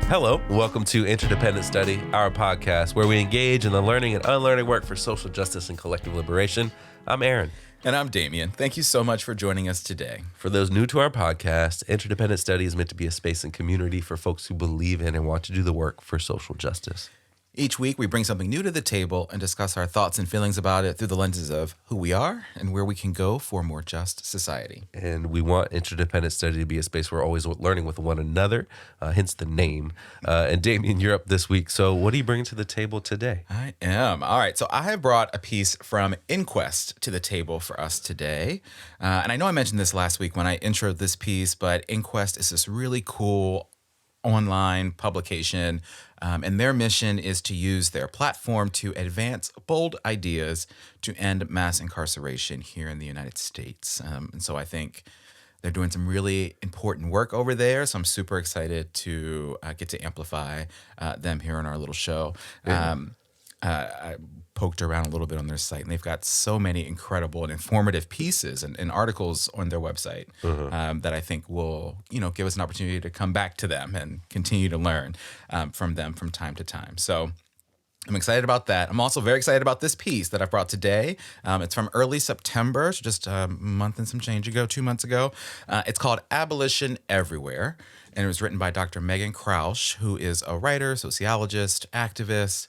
Hello, welcome to Interdependent Study, our podcast where we engage in the learning and unlearning work for social justice and collective liberation. I'm Aaron. And I'm Damien. Thank you so much for joining us today. For those new to our podcast, Interdependent Study is meant to be a space and community for folks who believe in and want to do the work for social justice. Each week, we bring something new to the table and discuss our thoughts and feelings about it through the lenses of who we are and where we can go for a more just society. And we want Interdependent Study to be a space where we're always learning with one another, hence the name. And Damien, you're up this week. So what are you bringing to the table today? I am. All right. So I have brought a piece from Inquest to the table for us today. And I know I mentioned this last week when I introed this piece, but Inquest is this really cool online publication, and their mission is to use their platform to advance bold ideas to end mass incarceration here in the United States. And so I think they're doing some really important work over there. So I'm super excited to get to amplify them here on our little show. I poked around a little bit on their site, and they've got so many incredible and informative pieces and articles on their website that I think will, give us an opportunity to come back to them and continue to learn from them from time to time. So I'm excited about that. I'm also very excited about this piece that I brought today. It's from early September, so just a month and some change ago, 2 months ago. It's called Abolition Everywhere, and it was written by Dr. Meghan Krausch, who is a writer, sociologist, activist.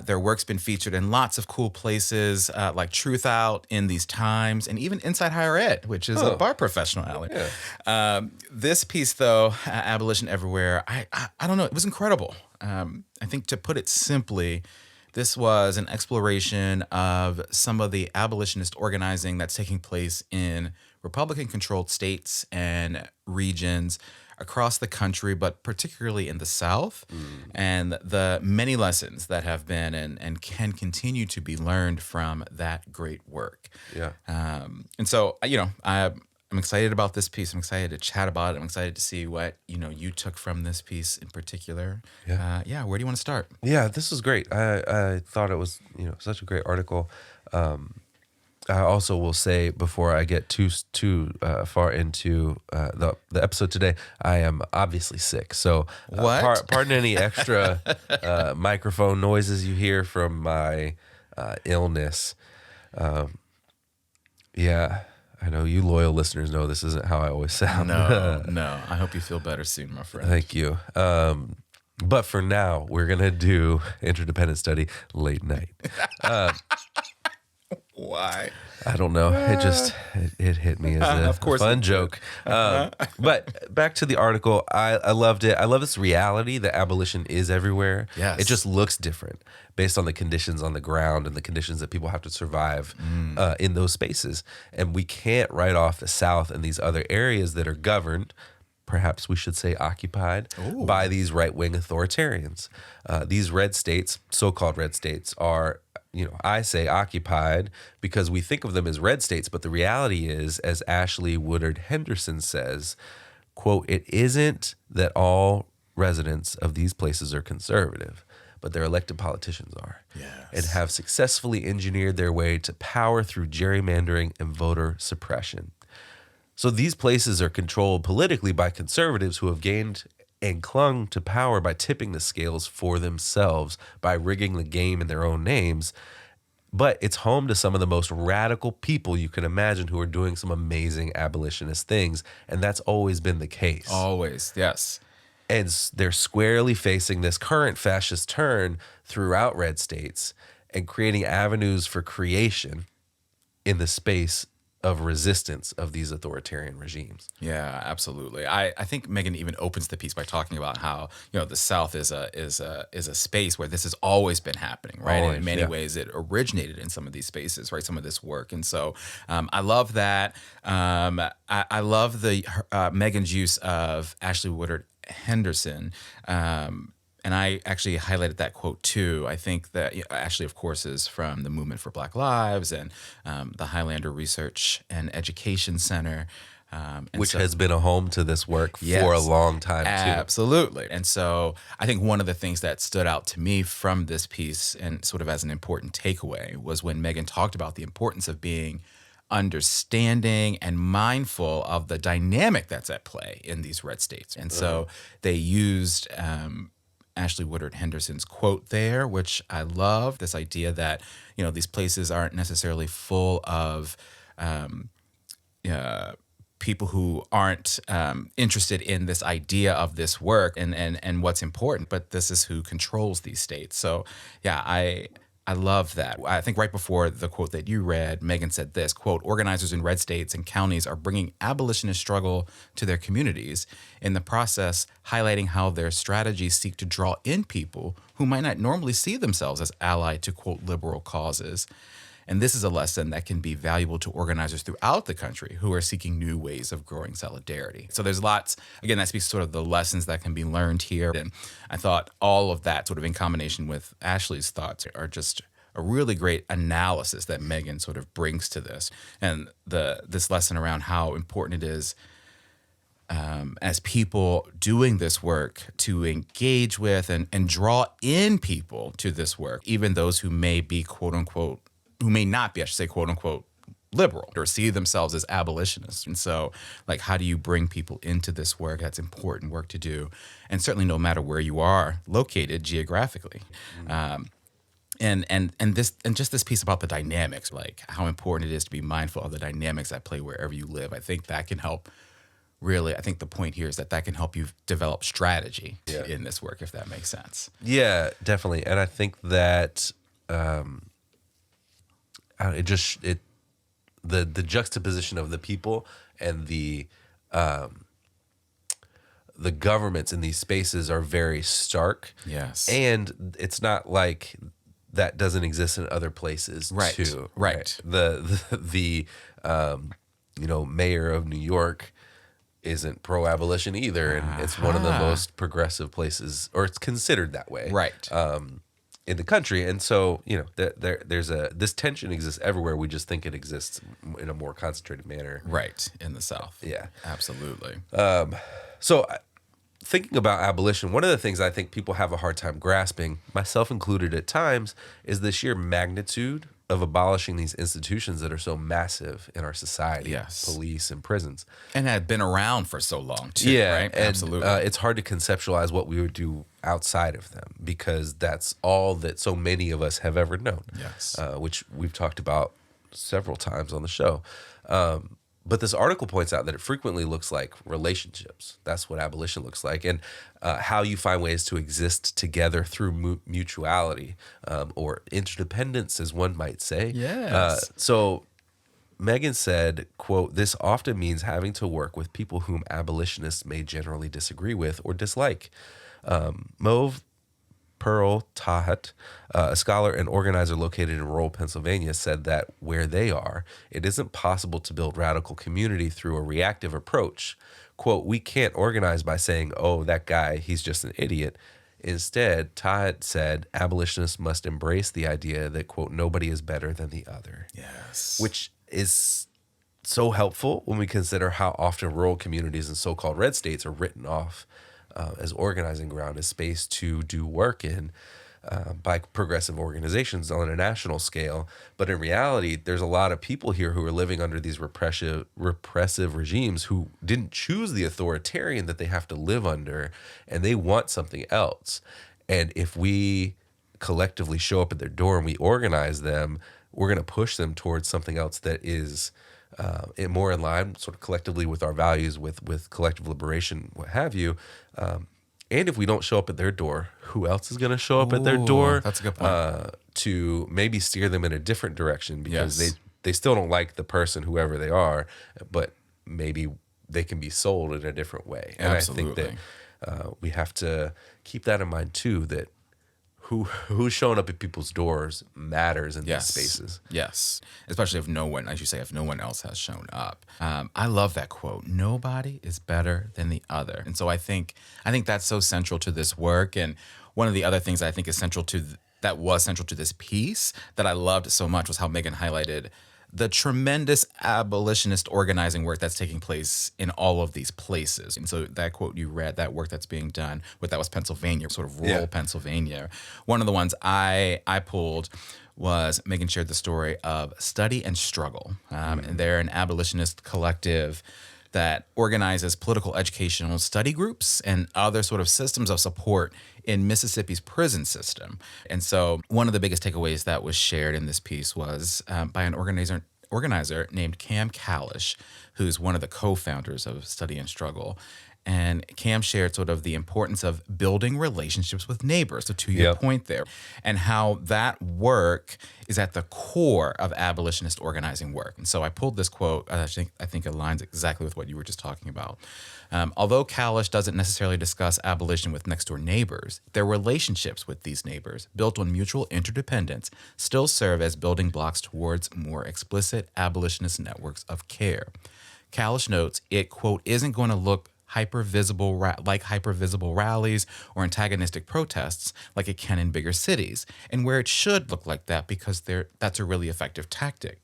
Their work's been featured in lots of cool places like Truth Out, In These Times, and even Inside Higher Ed, which is a bar professional alley. Yeah. This piece, though, Abolition Everywhere, I don't know, it was incredible. I think to put it simply, this was an exploration of some of the abolitionist organizing that's taking place in Republican-controlled states and regions across the country, but particularly in the South, and the many lessons that have been and can continue to be learned from that great work. Yeah. And so, I'm excited about this piece. I'm excited to chat about it. I'm excited to see what, you took from this piece in particular. Yeah. Where do you want to start? Yeah, this was great. I thought it was, such a great article. I also will say before I get too far into the episode today, I am obviously sick. So pardon any extra microphone noises you hear from my illness. Yeah. I know you loyal listeners know this isn't how I always sound. No. I hope you feel better soon, my friend. Thank you. But for now, we're going to do Interdependent Study late night. Why? I don't know. It hit me as a fun joke. But back to the article. I loved it. I love this reality that abolition is everywhere. Yes. It just looks different based on the conditions on the ground and the conditions that people have to survive in those spaces. And we can't write off the South and these other areas that are governed, perhaps we should say occupied, by these right-wing authoritarians. These red states, so-called red states, are, I say occupied because we think of them as red states, but the reality is, as Ashley Woodard Henderson says, quote, "It isn't that all residents of these places are conservative, but their elected politicians are, and have successfully engineered their way to power through gerrymandering and voter suppression." So these places are controlled politically by conservatives who have gained and clung to power by tipping the scales for themselves, by rigging the game in their own names. But it's home to some of the most radical people you can imagine who are doing some amazing abolitionist things. And that's always been the case. Always, yes. And they're squarely facing this current fascist turn throughout red states and creating avenues for creation in the space of resistance of these authoritarian regimes. Yeah, absolutely. I think Meghan even opens the piece by talking about how, the South is a space where this has always been happening, right? Always, and in many ways it originated in some of these spaces, right? Some of this work. And so I love that. I love the Meghan's use of Ashley Woodard Henderson. And I actually highlighted that quote too. I think that Ashley, of course, is from the Movement for Black Lives and the Highlander Research and Education Center. Which has been a home to this work for a long time, too. Absolutely. And so I think one of the things that stood out to me from this piece and sort of as an important takeaway was when Meghan talked about the importance of being understanding and mindful of the dynamic that's at play in these red states. And so they used Ashley Woodard Henderson's quote there, which I love, this idea that, these places aren't necessarily full of people who aren't interested in this idea of this work and what's important, but this is who controls these states. So yeah, I love that. I think right before the quote that you read, Meghan said this, quote, organizers in red states and counties are bringing abolitionist struggle to their communities, in the process highlighting how their strategies seek to draw in people who might not normally see themselves as allied to, quote, liberal causes. And this is a lesson that can be valuable to organizers throughout the country who are seeking new ways of growing solidarity. So there's lots, again, that speaks sort of the lessons that can be learned here. And I thought all of that sort of in combination with Ashley's thoughts are just a really great analysis that Meghan sort of brings to this. And this lesson around how important it is as people doing this work to engage with and draw in people to this work, even those who may be, quote unquote, who may not be, I should say, quote unquote, liberal or see themselves as abolitionists. And so, like, how do you bring people into this work? That's important work to do. And certainly no matter where you are located geographically. And just this piece about the dynamics, like how important it is to be mindful of the dynamics that play wherever you live. I think that can help. Really, I think the point here is that can help you develop strategy in this work, if that makes sense. Yeah, definitely. And I think that the juxtaposition of the people and the governments in these spaces are very stark. Yes. And it's not like that doesn't exist in other places too. Right. The mayor of New York isn't pro-abolition either, and it's one of the most progressive places, or it's considered that way. Right. In the country. And so, there's this tension exists everywhere. We just think it exists in a more concentrated manner. Right. In the South. Yeah. Absolutely. So thinking about abolition, one of the things I think people have a hard time grasping, myself included at times, is the sheer magnitude of abolishing these institutions that are so massive in our society. Yes. Police and prisons. And had been around for so long, too, right? And, absolutely. It's hard to conceptualize what we would do outside of them, because that's all that so many of us have ever known. Yes. Which we've talked about several times on the show. But this article points out that it frequently looks like relationships. That's what abolition looks like. And how you find ways to exist together through mutuality or interdependence, as one might say. Yes. So Meghan said, quote, "This often means having to work with people whom abolitionists may generally disagree with or dislike." Mauve Pearl Tahat, a scholar and organizer located in rural Pennsylvania, said that where they are, it isn't possible to build radical community through a reactive approach. Quote, "We can't organize by saying, oh, that guy, he's just an idiot." Instead, Tahat said, abolitionists must embrace the idea that, quote, "nobody is better than the other." Yes. Which is so helpful when we consider how often rural communities and so-called red states are written off as organizing ground, as space to do work in by progressive organizations on a national scale. But in reality, there's a lot of people here who are living under these repressive regimes who didn't choose the authoritarian that they have to live under, and they want something else. And if we collectively show up at their door and we organize them, we're going to push them towards something else that is more in line sort of collectively with our values, with collective liberation, what have you. And if we don't show up at their door, who else is going to show up at their door? That's a good point. To maybe steer them in a different direction, because they still don't like the person, whoever they are, but maybe they can be sold in a different way. And Absolutely. I think that we have to keep that in mind too, that who's showing up at people's doors matters in these spaces. Yes. Especially if no one, as you say, if no one else has shown up. I love that quote. Nobody is better than the other. And so I think that's so central to this work. And one of the other things I think is central to that was central to this piece that I loved so much was how Meghan highlighted the tremendous abolitionist organizing work that's taking place in all of these places. And so that quote you read, that work that's being done, that was Pennsylvania, sort of rural Pennsylvania. One of the ones I pulled was Meghan shared the story of Study and Struggle. And they're an abolitionist collective that organizes political educational study groups and other sort of systems of support in Mississippi's prison system. And so one of the biggest takeaways that was shared in this piece was by an organizer named Cam Kalish, who's one of the co-founders of Study and Struggle. And Cam shared sort of the importance of building relationships with neighbors, so to your point there, and how that work is at the core of abolitionist organizing work. And so I pulled this quote, I think aligns exactly with what you were just talking about. Although Kalish doesn't necessarily discuss abolition with next-door neighbors, their relationships with these neighbors, built on mutual interdependence, still serve as building blocks towards more explicit abolitionist networks of care. Kalish notes it, quote, isn't going to look hyper-visible rallies or antagonistic protests like it can in bigger cities, and where it should look like that because that's a really effective tactic.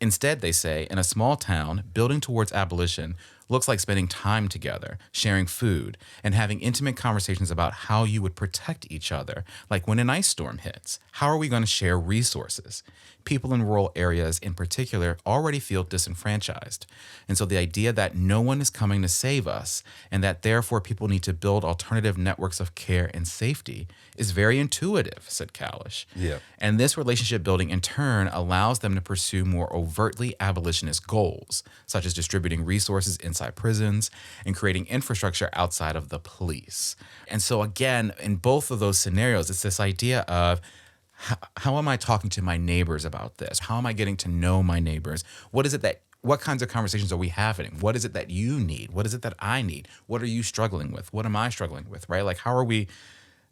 Instead, they say, in a small town, building towards abolition looks like spending time together, sharing food, and having intimate conversations about how you would protect each other, like when an ice storm hits. How are we going to share resources? People in rural areas in particular already feel disenfranchised. And so the idea that no one is coming to save us and that therefore people need to build alternative networks of care and safety is very intuitive, said Kalish. Yeah. And this relationship building in turn allows them to pursue more overtly abolitionist goals, such as distributing resources inside prisons and creating infrastructure outside of the police. And so again, in both of those scenarios, it's this idea of how am I talking to my neighbors about this? How am I getting to know my neighbors? What kinds of conversations are we having? What is it that you need? What is it that I need? What are you struggling with? What am I struggling with, right? Like, how are we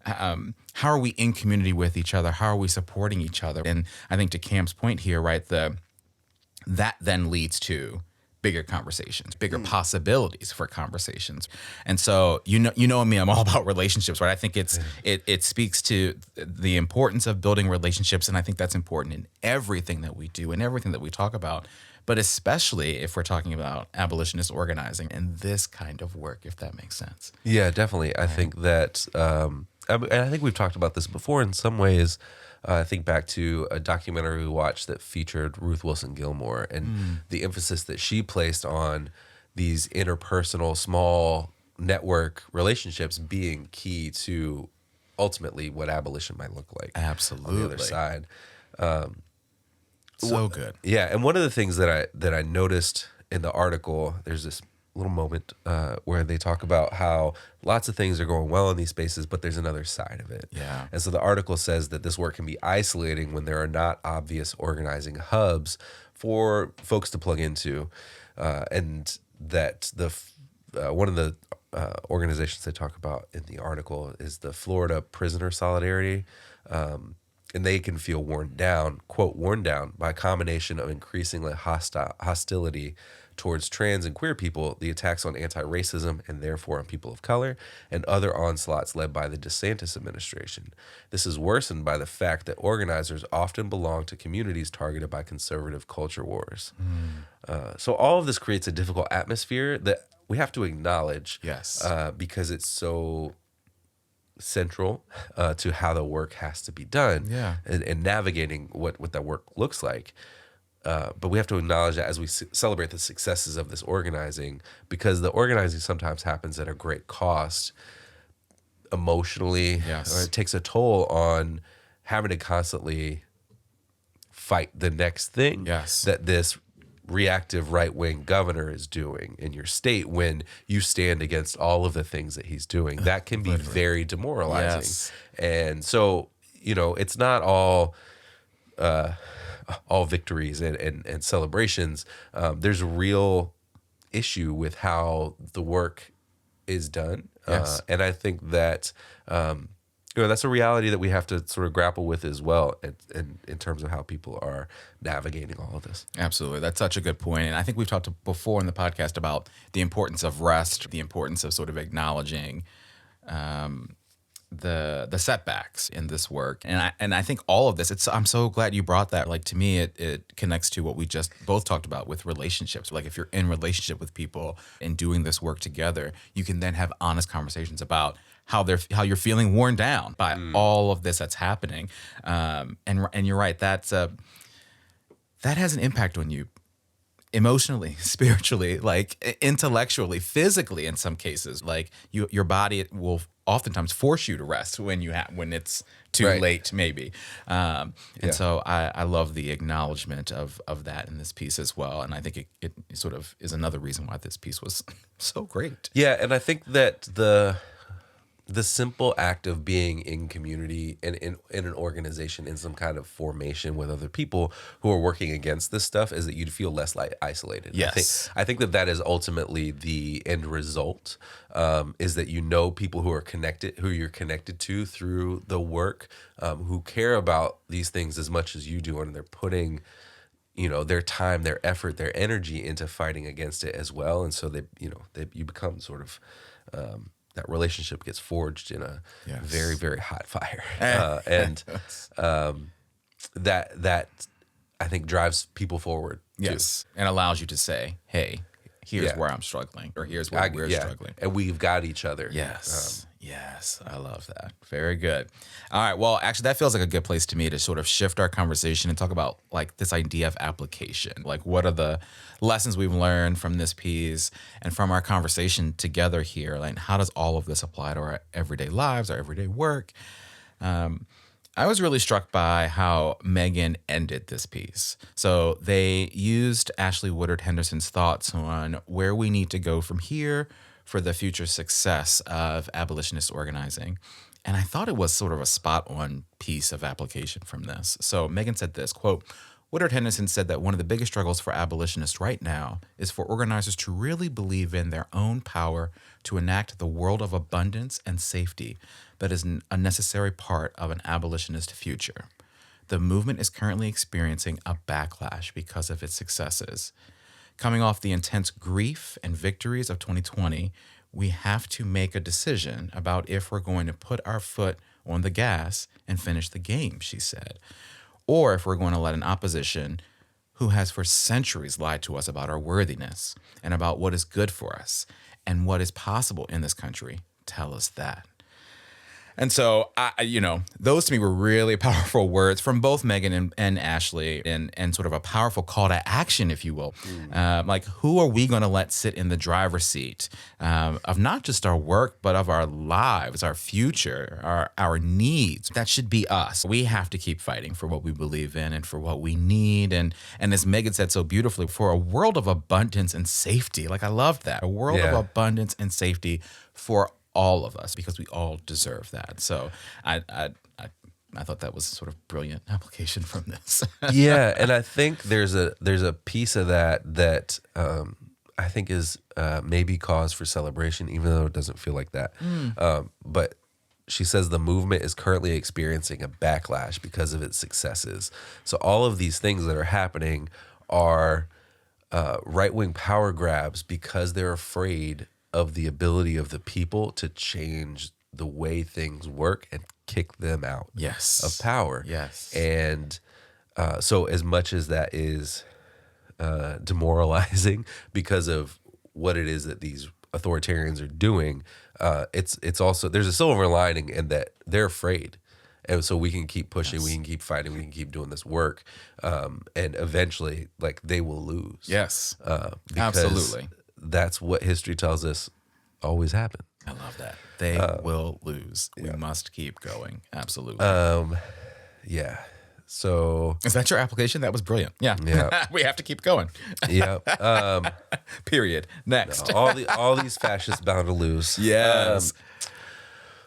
in community with each other? How are we supporting each other? And I think to Cam's point here, right, that then leads to bigger conversations, bigger possibilities for conversations. And so, you know me, I'm all about relationships, right? I think it speaks to the importance of building relationships. And I think that's important in everything that we do and everything that we talk about, but especially if we're talking about abolitionist organizing and this kind of work, if that makes sense. Yeah, definitely. I think that, and I think we've talked about this before in some ways. I think back to a documentary we watched that featured Ruth Wilson Gilmore and the emphasis that she placed on these interpersonal, small network relationships being key to ultimately what abolition might look like. Absolutely. On the other side. So good. Yeah, and one of the things that I noticed in the article, there's this little moment where they talk about how lots of things are going well in these spaces, but there's another side of it. Yeah. And so the article says that this work can be isolating when there are not obvious organizing hubs for folks to plug into, and that one of the organizations they talk about in the article is the Florida Prisoner Solidarity. And they can feel worn down, quote, worn down by a combination of increasingly hostility towards trans and queer people, the attacks on anti-racism and therefore on people of color, and other onslaughts led by the DeSantis administration. This is worsened by the fact that organizers often belong to communities targeted by conservative culture wars. So all of this creates a difficult atmosphere that we have to acknowledge, because it's so central to how the work has to be done, and navigating what that work looks like. But we have to acknowledge that as we celebrate the successes of this organizing, because the organizing sometimes happens at a great cost emotionally, or it takes a toll on having to constantly fight the next thing that this reactive right-wing governor is doing in your state when you stand against all of the things that he's doing. That can be very demoralizing. And so, it's not all victories and celebrations. There's a real issue with how the work is done. And I think that that's a reality that we have to sort of grapple with as well in terms of how people are navigating all of this. Absolutely. That's such a good point. And I think we've talked before in the podcast about the importance of rest, the importance of sort of acknowledging the setbacks in this work. And I think all of this, I'm so glad you brought that. Like, to me, it connects to what we just both talked about with relationships. Like, if you're in relationship with people and doing this work together, you can then have honest conversations about how you're feeling worn down by all of this that's happening. And you're right, that has an impact on you emotionally, spiritually, like intellectually, physically in some cases. Like your body will oftentimes force you to rest when it's too Right. late, maybe. And so I love the acknowledgement of that in this piece as well. And I think it sort of is another reason why this piece was so great. Yeah, and I think that the simple act of being in community and in an organization in some kind of formation with other people who are working against this stuff is that you'd feel less like isolated. Yes. I think that is ultimately the end result, is that people who are connected, who you're connected to through the work, who care about these things as much as you do, and they're putting their time, their effort, their energy into fighting against it as well. And so you become sort of, that relationship gets forged in a very, very hot fire. And that I think drives people forward. Yes. And allows you to say, hey, here's where I'm struggling, or here's where we're struggling. And we've got each other. Yes. Yes. I love that. Very good. All right. Well, actually, that feels like a good place to me to sort of shift our conversation and talk about like this idea of application. Like, what are the lessons we've learned from this piece and from our conversation together here? Like, how does all of this apply to our everyday lives, our everyday work? I was really struck by how Meghan ended this piece. So they used Ashley Woodard Henderson's thoughts on where we need to go from here for the future success of abolitionist organizing. And I thought it was sort of a spot-on piece of application from this. So Meghan said this, quote, Woodard Henderson said that one of the biggest struggles for abolitionists right now is for organizers to really believe in their own power to enact the world of abundance and safety that is a necessary part of an abolitionist future. The movement is currently experiencing a backlash because of its successes. Coming off the intense grief and victories of 2020, we have to make a decision about if we're going to put our foot on the gas and finish the game, she said, or if we're going to let an opposition who has for centuries lied to us about our worthiness and about what is good for us and what is possible in this country tell us that. And so, those to me were really powerful words from both Meghan and Ashley, and sort of a powerful call to action, if you will. Like, who are we going to let sit in the driver's seat of not just our work, but of our lives, our future, our needs? That should be us. We have to keep fighting for what we believe in and for what we need. And as Meghan said so beautifully, for a world of abundance and safety. Like, I love that. A world of abundance and safety for all of us, because we all deserve that. So I thought that was sort of brilliant application from this. Yeah, and I think there's a piece of that I think is maybe cause for celebration, even though it doesn't feel like that. But she says the movement is currently experiencing a backlash because of its successes. So all of these things that are happening are right-wing power grabs because they're afraid of the ability of the people to change the way things work and kick them out of power. Yes. And so as much as that is demoralizing because of what it is that these authoritarians are doing, it's also, there's a silver lining in that they're afraid. And so we can keep pushing, we can keep fighting, we can keep doing this work. And eventually, like, they will lose. Yes. Because absolutely. That's what history tells us always happens. I love that. They will lose. We must keep going. Absolutely. Yeah. So is that your application? That was brilliant. Yeah. We have to keep going. Yeah. Period. Next. All these fascists bound to lose. Yes.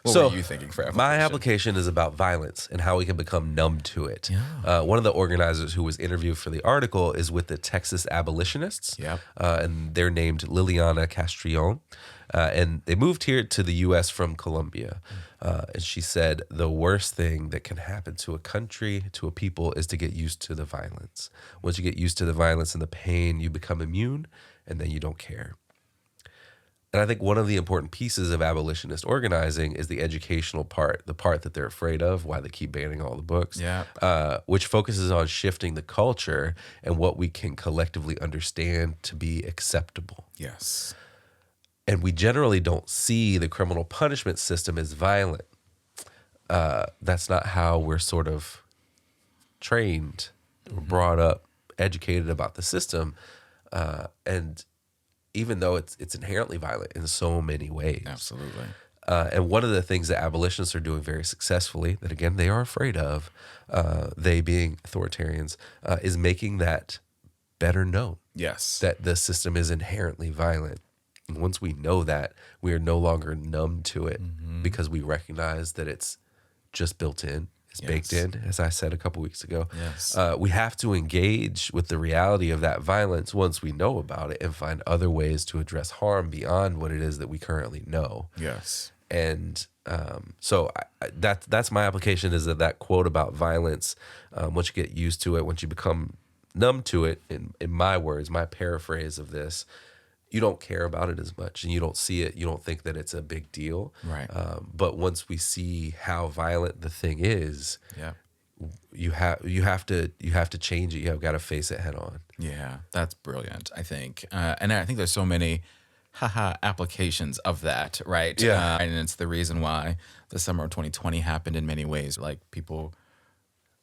What were you thinking for application? My application is about violence and how we can become numb to it. Yeah. One of the organizers who was interviewed for the article is with the Texas Abolitionists. Yep. And they're named Liliana Castrillon. And they moved here to the U.S. from Colombia. And she said, the worst thing that can happen to a country, to a people, is to get used to the violence. Once you get used to the violence and the pain, you become immune, and then you don't care. And I think one of the important pieces of abolitionist organizing is the educational part, the part that they're afraid of, why they keep banning all the books, which focuses on shifting the culture and what we can collectively understand to be acceptable. Yes. And we generally don't see the criminal punishment system as violent. That's not how we're sort of trained or brought up, educated about the system. And even though it's inherently violent in so many ways. Absolutely. And one of the things that abolitionists are doing very successfully, that again they are afraid of, they being authoritarians, is making that better known. Yes. That the system is inherently violent. And once we know that, we are no longer numb to it because we recognize that it's just built in. It's baked in, as I said a couple weeks ago. Yes. We have to engage with the reality of that violence once we know about it and find other ways to address harm beyond what it is that we currently know. Yes. And so that's my application, is that quote about violence. Once you get used to it, once you become numb to it, in my words, my paraphrase of this, you don't care about it as much and you don't see it. You don't think that it's a big deal. Right. But once we see how violent the thing is, Yeah. you have to change it. You have got to face it head on. Yeah, that's brilliant, I think. And I think there's so many applications of that, right? Yeah. And it's the reason why the summer of 2020 happened in many ways. Like people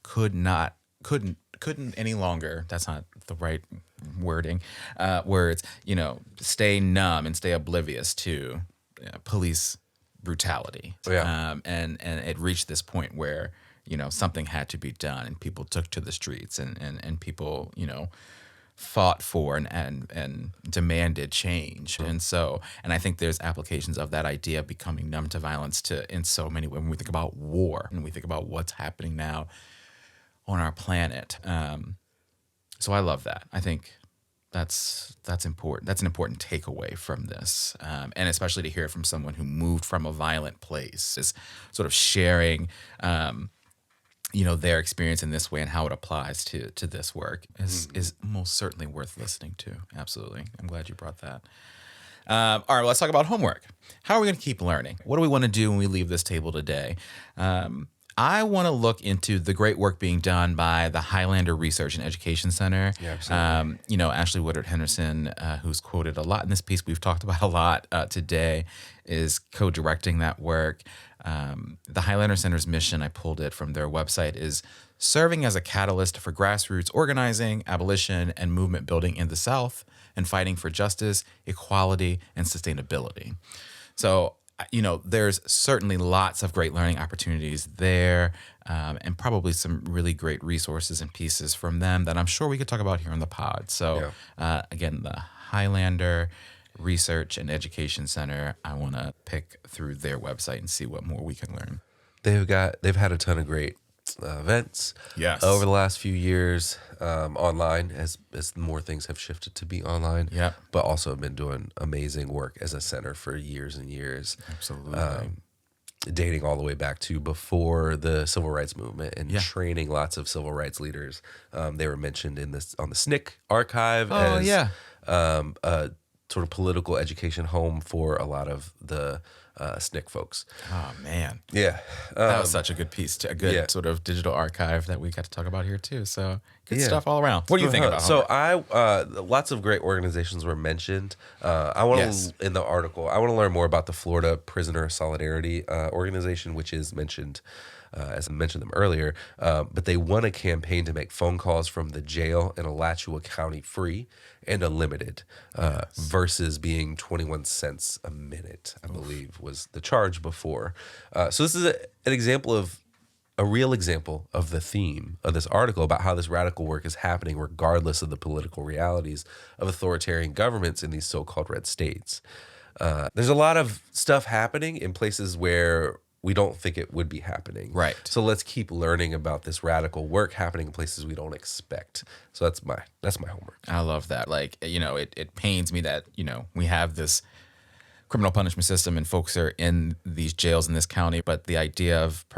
couldn't any longer, that's not the right wording, words, stay numb and stay oblivious to police brutality. Yeah. And it reached this point where, something had to be done and people took to the streets and people, fought for and demanded change. And I think there's applications of that idea of becoming numb to violence in so many ways. When we think about war and we think about what's happening now on our planet. So I love that. I think that's important. That's an important takeaway from this. And especially to hear it from someone who moved from a violent place, is sort of sharing their experience in this way and how it applies to this work is most certainly worth listening to. Absolutely. I'm glad you brought that. All right, let's talk about homework. How are we going to keep learning? What do we want to do when we leave this table today? I want to look into the great work being done by the Highlander Research and Education Center. Yeah, absolutely. Ashley Woodard Henderson, who's quoted a lot in this piece, we've talked about a lot today, is co-directing that work. The Highlander Center's mission, I pulled it from their website, is serving as a catalyst for grassroots organizing, abolition, and movement building in the South, and fighting for justice, equality, and sustainability. So, there's certainly lots of great learning opportunities there, and probably some really great resources and pieces from them that I'm sure we could talk about here on the pod. So, again, the Highlander Research and Education Center, I want to pick through their website and see what more we can learn. They've had a ton of great events over the last few years, online as more things have shifted to be online. Yeah. But also have been doing amazing work as a center for years and years. Absolutely. Dating all the way back to before the civil rights movement and training lots of civil rights leaders. They were mentioned on the SNCC archive as a sort of political education home for a lot of the SNCC folks. Oh, man. Yeah. That was such a good piece, a good sort of digital archive that we got to talk about here too. So good stuff all around. What do you think about homework? So lots of great organizations were mentioned. I want to, in the article, I want to learn more about the Florida Prisoner Solidarity organization, which is mentioned, as I mentioned them earlier, but they won a campaign to make phone calls from the jail in Alachua County free and unlimited, versus being 21 cents a minute, I believe was the charge before. So this is a real example of the theme of this article about how this radical work is happening regardless of the political realities of authoritarian governments in these so-called red states. There's a lot of stuff happening in places where we don't think it would be happening. Right. So let's keep learning about this radical work happening in places we don't expect. So that's my homework. I love that. Like, it pains me that, we have this criminal punishment system and folks are in these jails in this county, but the idea of